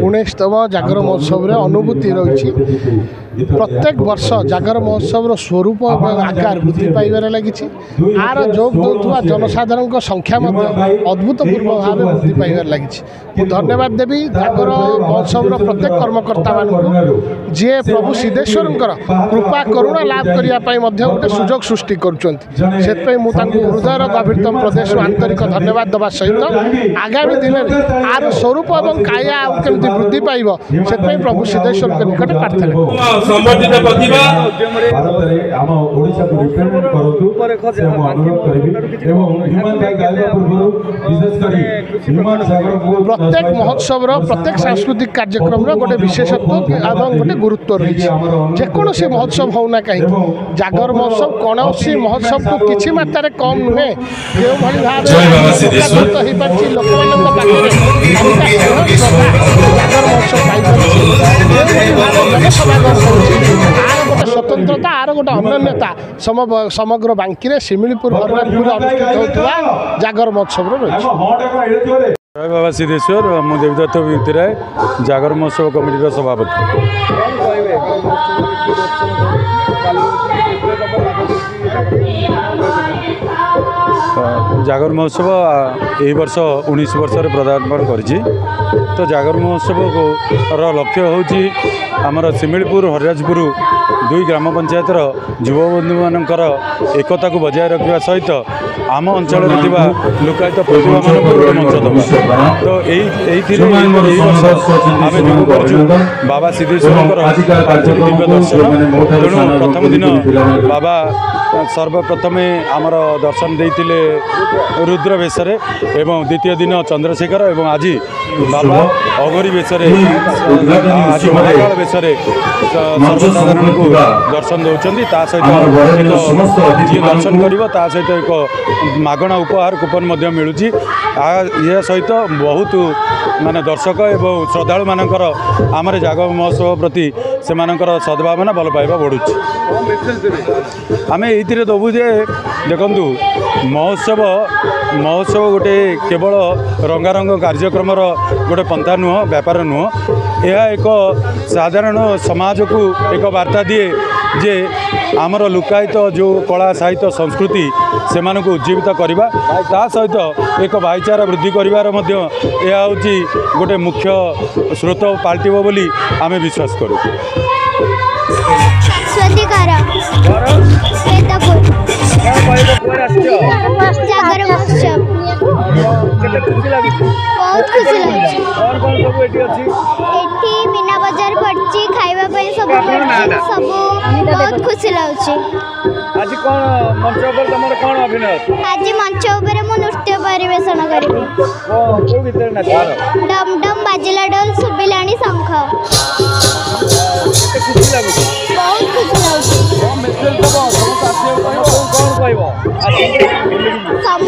उन्नीसतम जागर महोत्सव अनुभूति रही प्रत्येक वर्ष जागर महोत्सव स्वरूप और आकार वृद्धि पाइबार लगी आर जोग दौरा जनसाधारण संख्या अद्भुतपूर्व भाव वृद्धि पाइबार लगी धन्यवाद देवी जागर महोत्सव प्रत्येक कर्मकर्ता मान जी प्रभु सिद्धेश्वर कृपा करुणा लाभ करने गोटे सुजोग सृष्टि करुँचे हृदयर गभीरतम प्रदेश आंतरिक धन्यवाद देवा सहित आगामी दिन में आर स्वरूप और काया केमती वृद्धि पाइब से प्रभु सिद्धेश्वर के निकट प्रार्थना संबंधित प्रतिभा प्रत्येक महोत्सव प्रत्येक सांस्कृतिक कार्यक्रम गोटे विशेषत्व और गोटे गुरुत्व रही जेकोसी महोत्सव होना कहीं जागर महोत्सव कौन महोत्सव को किसी मात्रा कम नुहे जो भाव लोक स्वतंत्रता आर गोटे अनन्यता समग्र बांकी शिमिलीपुर हरनाथपुर अनुष्ठित होता जागर महोत्सव रही। जय बाबा सिद्धेश्वर मु देवदत्त विभूति राय जागर महोत्सव कमिटी सभापति। जागर महोत्सव यही वर्ष 19 वर्ष पदार्पण करिछि। तो जागर महोत्सव लक्ष्य होची आमर शिमिलीपुर हरिराजपुर दुई ग्राम पंचायतर युवबंधु मानकर एकता को बजाय रखा सहित आम अंचल लोकायत प्रतिभा मंच दबा। तो आम जो बाबा सिद्धेश्वर दिव्य दर्शन तेणु प्रथम दिन बाबा सर्वप्रथम आमर दर्शन देते रुद्र बेशरे एवं द्वितीय दिन चंद्रशेखर एवं आज बाबा अघोरी बेशरे आज महाकाल बेशरे सर्वसाधारण को दर्शन दौरान सहित जी दर्शन कर सहित एक मागणा उपहार कूपन मिलूँ यह सहित बहुत माने दर्शक एवं श्रद्धालु मानकर आमर जागर महोत्सव प्रति से सद्भावना भल पाइबा बढ़ुची। आम ये दबू जे देखु महोत्सव गोटे केवल रंगारंग कार्यक्रम गोटे पंथा नुह व्यापार नुह यह एक साधारण समाज को एक वार्ता दिए जे आमर लुकायित जो कला साहित्य संस्कृति से उज्जीवित करवा ता सहित एक भाईचारा वृद्धि करार यह हूँ गोटे मुख्य स्रोत पाल्टिब बोली आमे विश्वास करूँ। बहुत खुशी लगी मीना बजार पड़ी खाइबा सब बहुत खुशी लगी। आज कौन मंच ऊपर तुमर कौन अभिनय आज मंच ऊपर मु नृत्य परिवेषण करिबी को भीतर नाच डम डम बाजिला डोल सुबिलाणी शंख खुशी लागु बहुत खुशी लगी मेसेज दबो सब साथी कौन कहबो सम